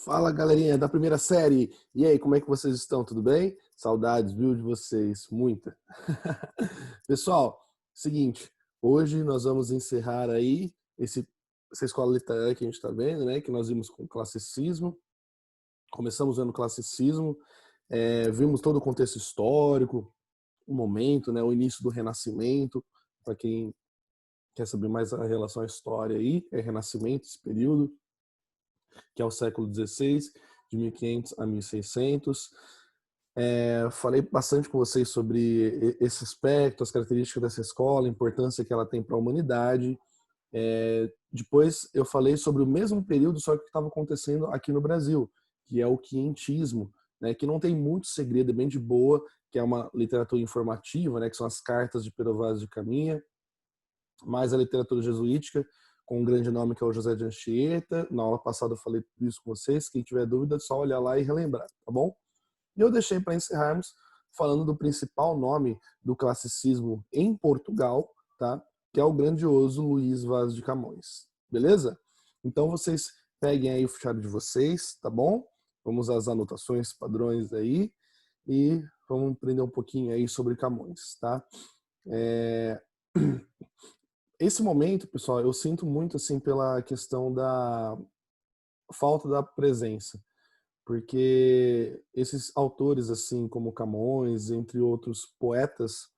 Fala, galerinha da primeira série. E aí, como é que vocês estão? Tudo bem? Saudades, viu, de vocês? Muita. Pessoal, seguinte, hoje nós vamos encerrar aí essa escola literária que a gente está vendo, né? Que nós vimos com classicismo. Começamos vendo classicismo, vimos todo o contexto histórico, o momento, né? O início do Renascimento. Para quem quer saber mais a relação à história aí, é Renascimento, esse período, que é o século XVI, de 1500 a 1600. Falei bastante com vocês sobre esse aspecto, as características dessa escola, a importância que ela tem para a humanidade. Depois eu falei sobre o mesmo período, só que estava acontecendo aqui no Brasil, que é o quientismo, né, que não tem muito segredo, é bem de boa, que é uma literatura informativa, né, que são as cartas de Pero Vaz de Caminha, mais a literatura jesuítica, com um grande nome que é o José de Anchieta. Na aula passada eu falei isso com vocês, quem tiver dúvida é só olhar lá e relembrar, tá bom? E eu deixei para encerrarmos falando do principal nome do classicismo em Portugal, tá? Que é o grandioso Luís Vaz de Camões. Beleza? Então vocês peguem aí o fichário de vocês, tá bom? Vamos às anotações padrões aí e vamos aprender um pouquinho aí sobre Camões, tá? Esse momento, pessoal, eu sinto muito assim pela questão da falta da presença, porque esses autores assim como Camões, entre outros poetas,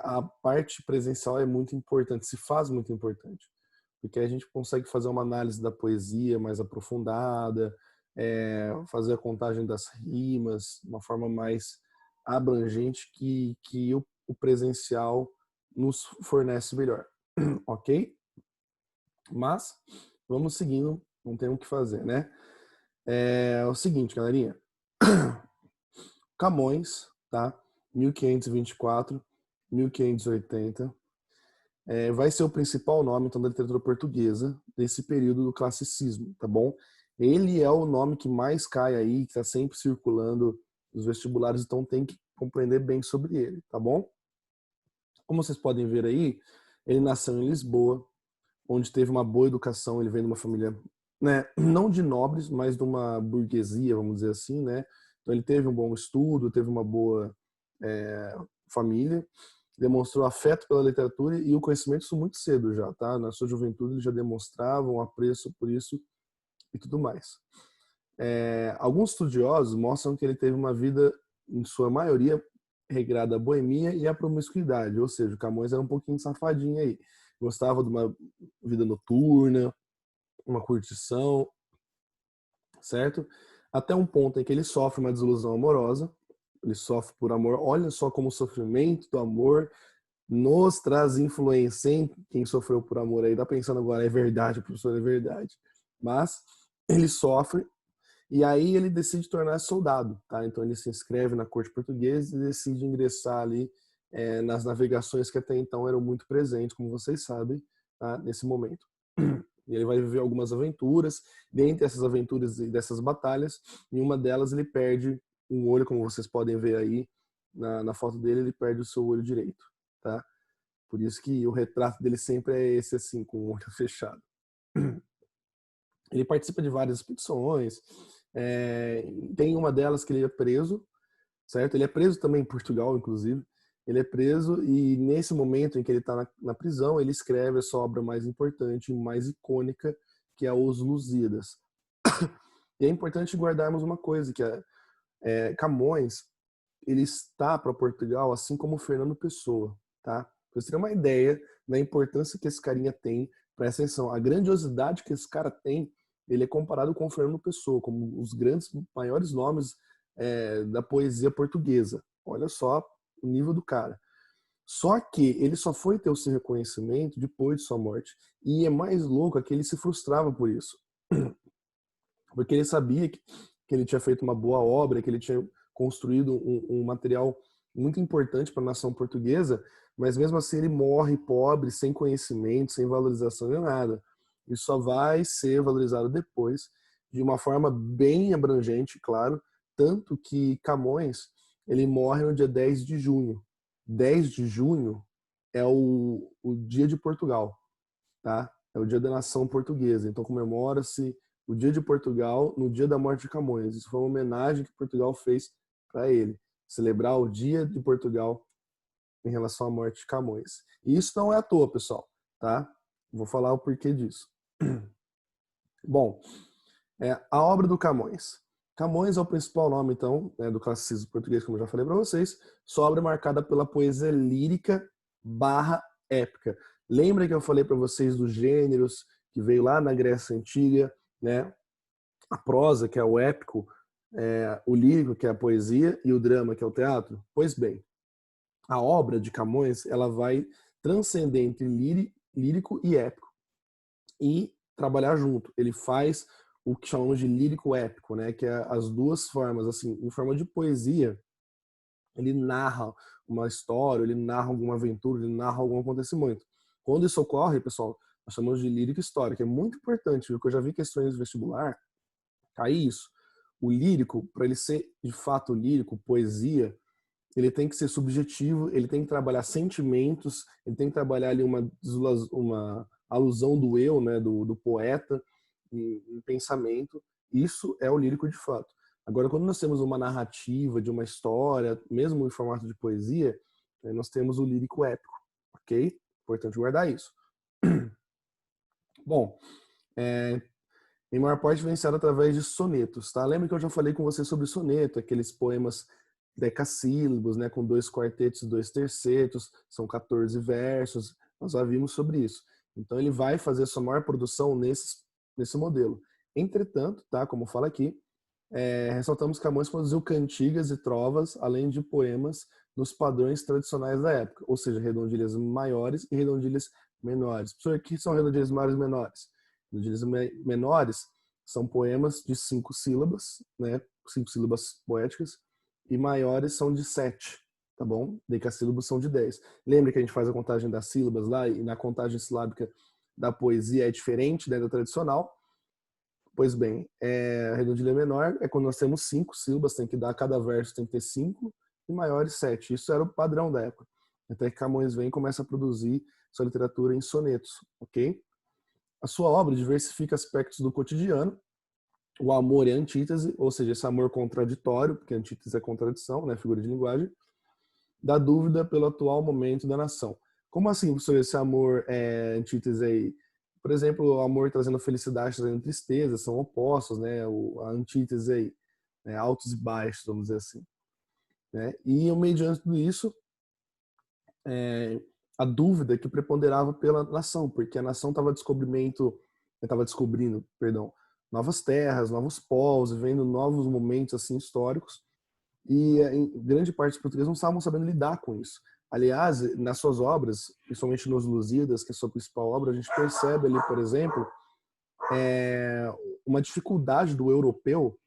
a parte presencial é muito importante, se faz muito importante, porque a gente consegue fazer uma análise da poesia mais aprofundada, fazer a contagem das rimas de uma forma mais abrangente que o presencial nos fornece melhor, ok? Mas vamos seguindo, não tem o que fazer, né? É o seguinte, galerinha. Camões, tá? 1524, 1580. Vai ser o principal nome, então, da literatura portuguesa desse período do classicismo, tá bom? Ele é o nome que mais cai aí, que está sempre circulando nos vestibulares, então tem que compreender bem sobre ele, tá bom? Como vocês podem ver aí, ele nasceu em Lisboa, onde teve uma boa educação. Ele vem de uma família, né, não de nobres, mas de uma burguesia, vamos dizer assim, né? Então ele teve um bom estudo, teve uma boa família, demonstrou afeto pela literatura e o conhecimento isso muito cedo já, tá? Na sua juventude ele já demonstrava um apreço por isso e tudo mais. Alguns estudiosos mostram que ele teve uma vida, em sua maioria, regrada à boemia e à promiscuidade, ou seja, o Camões era um pouquinho safadinho aí. Gostava de uma vida noturna, uma curtição, certo? Até um ponto em que ele sofre uma desilusão amorosa, ele sofre por amor. Olha só como o sofrimento do amor nos traz influência, hein? Quem sofreu por amor aí tá pensando agora, é verdade, professor, é verdade. Mas ele sofre e aí ele decide tornar-se soldado, tá? Então ele se inscreve na corte portuguesa e decide ingressar ali nas navegações que até então eram muito presentes, como vocês sabem, tá? Nesse momento. E ele vai viver algumas aventuras. Dentre essas aventuras e dessas batalhas, em uma delas ele perde um olho, como vocês podem ver aí na foto dele, ele perde o seu olho direito, tá? Por isso que o retrato dele sempre é esse assim, com o olho fechado. Ele participa de várias expedições. Tem uma delas que ele é preso, certo? Ele é preso também em Portugal, inclusive. Ele é preso e nesse momento em que ele está na prisão, ele escreve a sua obra mais importante, mais icônica, que é Os Lusíadas. E é importante guardarmos uma coisa, que Camões, ele está para Portugal assim como Fernando Pessoa, tá? Pra vocês terem uma ideia da importância que esse carinha tem para essa atenção. A grandiosidade que esse cara tem, ele é comparado com o Fernando Pessoa, como os grandes, maiores nomes da poesia portuguesa. Olha só o nível do cara. Só que ele só foi ter o seu reconhecimento depois de sua morte. E é mais louco é que ele se frustrava por isso. Porque ele sabia que ele tinha feito uma boa obra, que ele tinha construído um material muito importante para a nação portuguesa, mas mesmo assim ele morre pobre, sem conhecimento, sem valorização nem nada. Isso só vai ser valorizado depois, de uma forma bem abrangente, claro, tanto que Camões, ele morre no dia 10 de junho. 10 de junho é o dia de Portugal, tá? É o dia da nação portuguesa, então comemora-se o dia de Portugal no dia da morte de Camões. Isso foi uma homenagem que Portugal fez para ele, celebrar o dia de Portugal em relação à morte de Camões. E isso não é à toa, pessoal, tá? Vou falar o porquê disso. Bom, a obra do Camões. Camões é o principal nome, então, do classicismo português, como eu já falei para vocês. Sua obra é marcada pela poesia lírica barra épica. Lembra que eu falei para vocês dos gêneros que veio lá na Grécia Antiga, né? A prosa, que é o épico, o lírico, que é a poesia, e o drama, que é o teatro? Pois bem, a obra de Camões, ela vai transcender entre lírico e épico e trabalhar junto. Ele faz o que chamamos de lírico épico, né? Que é as duas formas, assim, em forma de poesia, ele narra uma história, ele narra alguma aventura, ele narra algum acontecimento. Quando isso ocorre, pessoal, nós chamamos de lírico histórico, é muito importante, porque eu já vi questões de vestibular, cair isso. O lírico, para ele ser de fato lírico, poesia, ele tem que ser subjetivo, ele tem que trabalhar sentimentos, ele tem que trabalhar ali uma alusão do eu, né, do poeta, em pensamento. Isso é o lírico de fato. Agora, quando nós temos uma narrativa de uma história, mesmo em formato de poesia, nós temos o lírico épico, ok? Importante guardar isso. Bom, em maior parte venciado através de sonetos, tá? Lembra que eu já falei com você sobre soneto, aqueles poemas decassílabos, né, com 2 quartetos e 2 tercetos, são 14 versos, nós já vimos sobre isso. Então ele vai fazer a sua maior produção nesse modelo. Entretanto, tá, como fala aqui, ressaltamos que Camões produziu cantigas e trovas, além de poemas nos padrões tradicionais da época, ou seja, redondilhas maiores e redondilhas menores. Professor, o que são redondilhas maiores e menores? Redondilhas menores são poemas de 5 sílabas, né, 5 sílabas poéticas, e maiores são de 7, tá bom? Decassílabos são de 10. Lembra que a gente faz a contagem das sílabas lá, e na contagem silábica da poesia é diferente, né, da tradicional? Pois bem, a redondilha menor é quando nós temos 5 sílabas, tem que dar, cada verso tem que ter 5, e maiores 7. Isso era o padrão da época. Até que Camões vem e começa a produzir sua literatura em sonetos, ok? A sua obra diversifica aspectos do cotidiano, o amor é antítese, ou seja, esse amor contraditório, porque antítese é contradição, né, figura de linguagem, da dúvida pelo atual momento da nação. Como assim, professor, esse amor é antítese aí? Por exemplo, o amor trazendo felicidade, trazendo tristeza, são opostos, né? A antítese aí, né? Altos e baixos, vamos dizer assim. Né? E, mediante tudo isso, a dúvida que preponderava pela nação, porque a nação estava descobrindo, perdão, novas terras, novos povos, vivendo novos momentos assim históricos, e em grande parte dos portugueses não estavam sabendo lidar com isso. Aliás, nas suas obras, principalmente nos Lusíadas, que é a sua principal obra, a gente percebe ali, por exemplo, uma dificuldade do europeu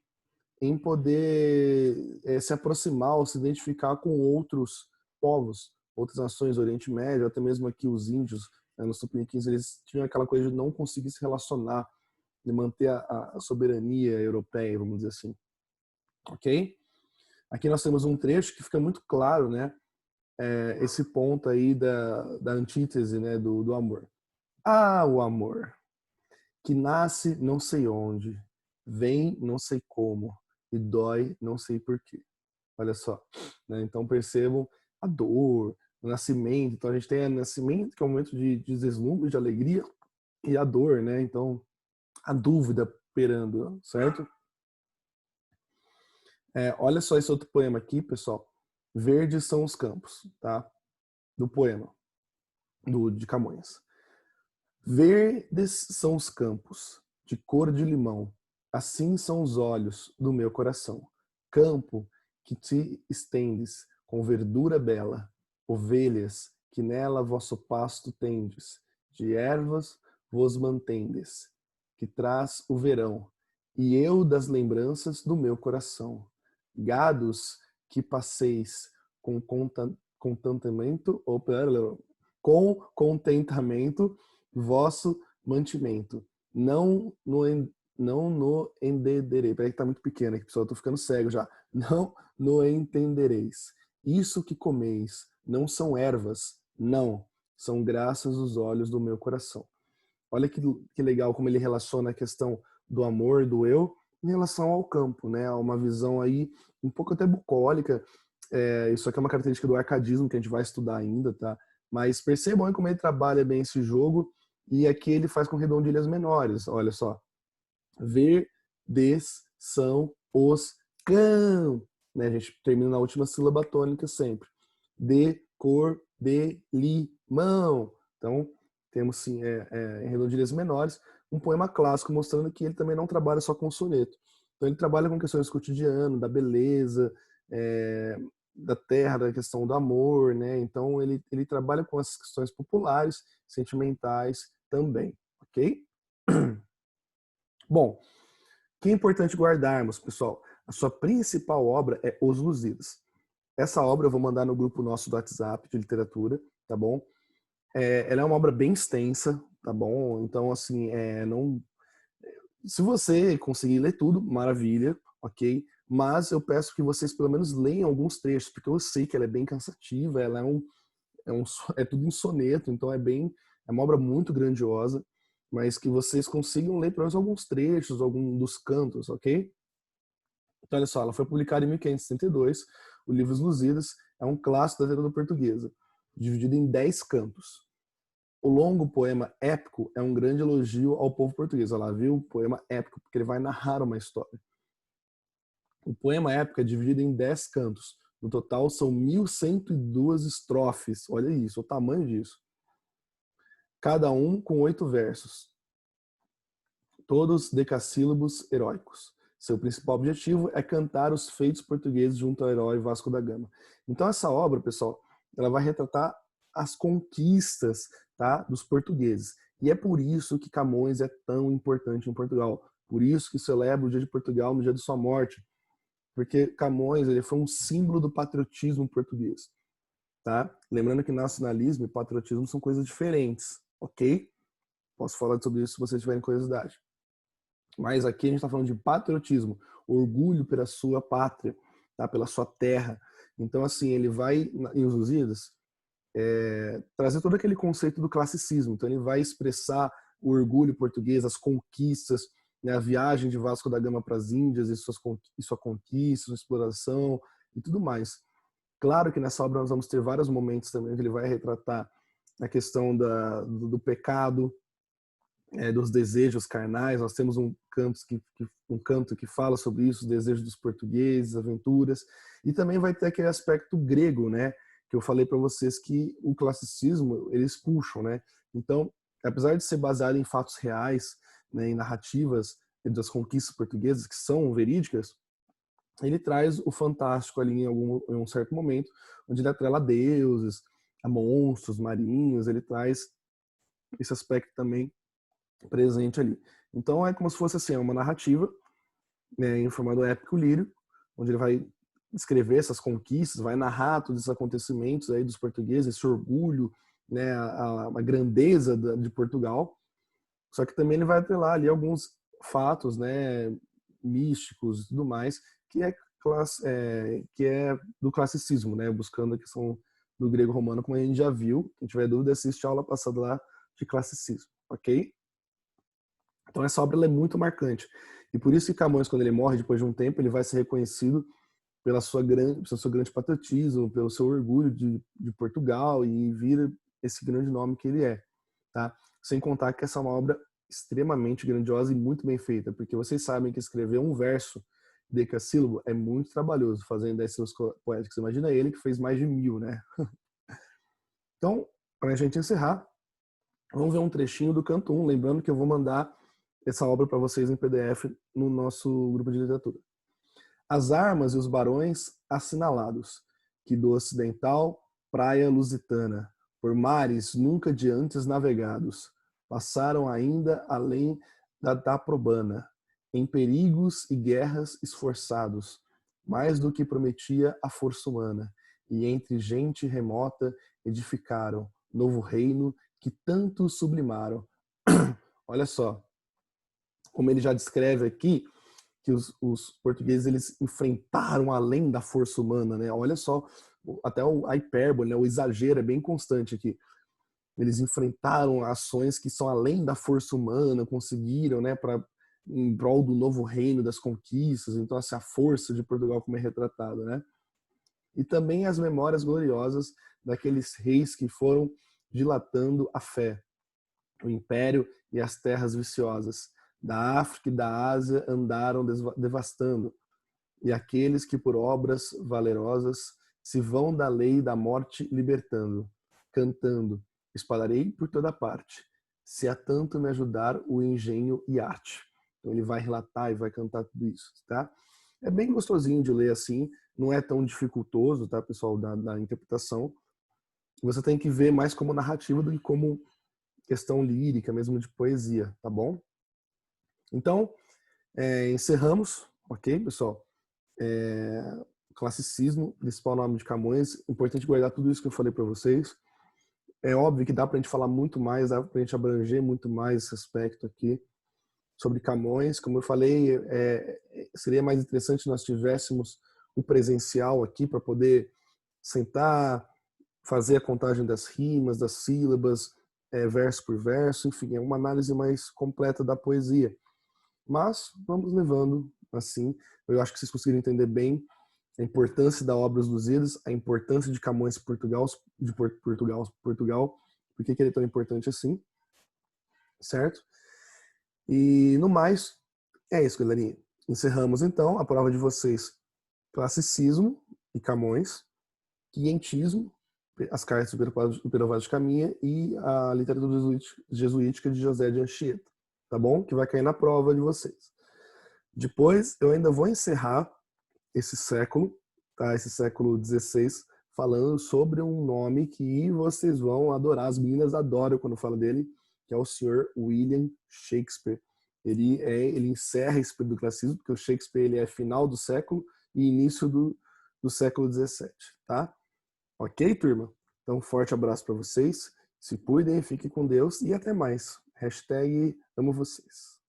em poder se aproximar ou se identificar com outros povos, outras nações do Oriente Médio, até mesmo aqui os índios, né, nos Tupiniquins, eles tinham aquela coisa de não conseguir se relacionar, de manter a soberania europeia, vamos dizer assim. Ok? Aqui nós temos um trecho que fica muito claro, né? Esse ponto aí da antítese, né? Do amor. Ah, o amor, que nasce não sei onde, vem não sei como, e dói não sei porquê. Olha só. Né? Então percebam a dor, o nascimento. Então a gente tem o nascimento, que é um momento de deslumbre, de alegria, e a dor, né? Então a dúvida perando, certo? Olha só esse outro poema aqui, pessoal. Verdes são os campos, tá? Do poema, de Camões. Verdes são os campos, de cor de limão, assim são os olhos do meu coração. Campo que te estendes com verdura bela, ovelhas que nela vosso pasto tendes, de ervas vos mantendes, que traz o verão, e eu das lembranças do meu coração. Gados que passeis com contentamento, com contentamento vosso mantimento. Não no entenderei. Peraí que tá muito pequeno aqui, pessoal. Eu tô ficando cego já. Não no entendereis. Isso que comeis não são ervas, não. São graças os olhos do meu coração. Olha que legal como ele relaciona a questão do amor, do eu, em relação ao campo, né? Uma visão aí um pouco até bucólica. Isso aqui é uma característica do arcadismo que a gente vai estudar ainda, tá? Mas percebam aí como ele trabalha bem esse jogo, e aqui ele faz com redondilhas menores. Olha só. Verdes são os cão. Né? A gente termina na última sílaba tônica sempre. De cor de limão. Então, temos sim, em redondilhas menores, um poema clássico mostrando que ele também não trabalha só com soneto. Então, ele trabalha com questões do cotidiano, da beleza, da terra, da questão do amor, né? Então, ele trabalha com as questões populares, sentimentais também, ok? Bom, o que é importante guardarmos, pessoal? A sua principal obra é Os Lusíadas. Essa obra eu vou mandar no grupo nosso do WhatsApp de literatura, tá bom? Ela é uma obra bem extensa, tá bom? Então, assim, não... se você conseguir ler tudo, maravilha, ok? Mas eu peço que vocês pelo menos leiam alguns trechos, porque eu sei que ela é bem cansativa, ela é tudo em soneto, então é uma obra muito grandiosa, mas que vocês consigam ler pelo menos alguns trechos, algum dos cantos, ok? Então, olha só, ela foi publicada em 1562, o livro Os Lusíadas é um clássico da literatura portuguesa, dividido em 10 cantos. O longo poema épico é um grande elogio ao povo português. Olha lá, viu? Poema épico, porque ele vai narrar uma história. O poema épico é dividido em 10 cantos. No total, são 1.102 estrofes. Olha isso, o tamanho disso. Cada um com 8 versos. Todos decassílabos heróicos. Seu principal objetivo é cantar os feitos portugueses junto ao herói Vasco da Gama. Então, essa obra, pessoal, ela vai retratar as conquistas, tá, dos portugueses. E é por isso que Camões é tão importante em Portugal. Por isso que celebra o Dia de Portugal no dia de sua morte. Porque Camões ele foi um símbolo do patriotismo português. Tá? Lembrando que nacionalismo e patriotismo são coisas diferentes, ok? Posso falar sobre isso se vocês tiverem curiosidade. Mas aqui a gente está falando de patriotismo, orgulho pela sua pátria, tá? Pela sua terra. Então, assim, ele vai, em Os Lusíadas, trazer todo aquele conceito do classicismo. Então, ele vai expressar o orgulho português, as conquistas, né? A viagem de Vasco da Gama para as Índias e sua conquista, sua exploração e tudo mais. Claro que nessa obra nós vamos ter vários momentos também onde ele vai retratar a questão do pecado, dos desejos carnais. Nós temos um canto que fala sobre isso, os desejos dos portugueses, aventuras, e também vai ter aquele aspecto grego, né, que eu falei para vocês que o classicismo eles puxam, né? Então, apesar de ser baseado em fatos reais, né, em narrativas das conquistas portuguesas que são verídicas, ele traz o fantástico ali em um certo momento, onde ele atrela a deuses, a monstros marinhos, ele traz esse aspecto também presente ali. Então é como se fosse assim, uma narrativa, né, em formato épico lírio, onde ele vai escrever essas conquistas, vai narrar todos esses acontecimentos aí dos portugueses, esse orgulho, né, a grandeza de Portugal. Só que também ele vai atrelar ali alguns fatos, né, místicos e tudo mais, que é do classicismo, né, buscando a questão do grego romano, como a gente já viu. Quem tiver dúvida, assiste a aula passada lá de classicismo, ok? Então essa obra ela é muito marcante. E por isso que Camões, quando ele morre, depois de um tempo, ele vai ser reconhecido pelo seu grande patriotismo, pelo seu orgulho de Portugal, e vira esse grande nome que ele é. Tá? Sem contar que essa é uma obra extremamente grandiosa e muito bem feita, porque vocês sabem que escrever um verso decassílabo é muito trabalhoso, fazendo 10 sílabas poéticas. Imagina ele que fez mais de 1.000, né? Então, para a gente encerrar, vamos ver um trechinho do canto 1, lembrando que eu vou mandar essa obra para vocês em PDF no nosso grupo de literatura. As armas e os barões assinalados, que do ocidental praia lusitana, por mares nunca de antes navegados, passaram ainda além da Taprobana, em perigos e guerras esforçados, mais do que prometia a força humana, e entre gente remota edificaram novo reino que tanto sublimaram. Olha só, como ele já descreve aqui, que os portugueses eles enfrentaram além da força humana, né? Olha só, até a hipérbole, né? O exagero é bem constante aqui. Eles enfrentaram ações que são além da força humana, conseguiram, né, para em prol do novo reino, das conquistas, então assim, a força de Portugal como é retratada, né? E também as memórias gloriosas daqueles reis que foram dilatando a fé, o império e as terras viciosas. Da África e da Ásia andaram devastando, e aqueles que por obras valerosas se vão da lei e da morte libertando, cantando, espalharei por toda parte, se há tanto me ajudar o engenho e arte. Então ele vai relatar e vai cantar tudo isso, tá? É bem gostosinho de ler assim, não é tão dificultoso, tá, pessoal, da interpretação. Você tem que ver mais como narrativa do que como questão lírica, mesmo de poesia, tá bom? Então, encerramos, ok, pessoal? Classicismo, principal nome de Camões. Importante guardar tudo isso que eu falei para vocês. É óbvio que dá para a gente falar muito mais, dá para a gente abranger muito mais esse aspecto aqui sobre Camões. Como eu falei, seria mais interessante se nós tivéssemos o presencial aqui para poder sentar, fazer a contagem das rimas, das sílabas, verso por verso, enfim, é uma análise mais completa da poesia. Mas vamos levando assim. Eu acho que vocês conseguiram entender bem a importância da obra Os Lusíadas, a importância de Camões Portugal, por que ele é tão importante assim, certo? E no mais, é isso, galerinha. Encerramos então a prova de vocês: classicismo e Camões, quientismo, as cartas do Pero Vaz de Caminha e a literatura jesuítica de José de Anchieta, tá bom? Que vai cair na prova de vocês. Depois eu ainda vou encerrar esse século, tá? Esse século XVI, falando sobre um nome que vocês vão adorar, as meninas adoram quando falo dele, que é o Sr. William Shakespeare. Ele encerra esse período do classicismo, porque o Shakespeare ele é final do século e início do século XVII, tá? Ok, turma? Então, um forte abraço para vocês, se cuidem, fiquem com Deus e até mais. Hashtag amo vocês.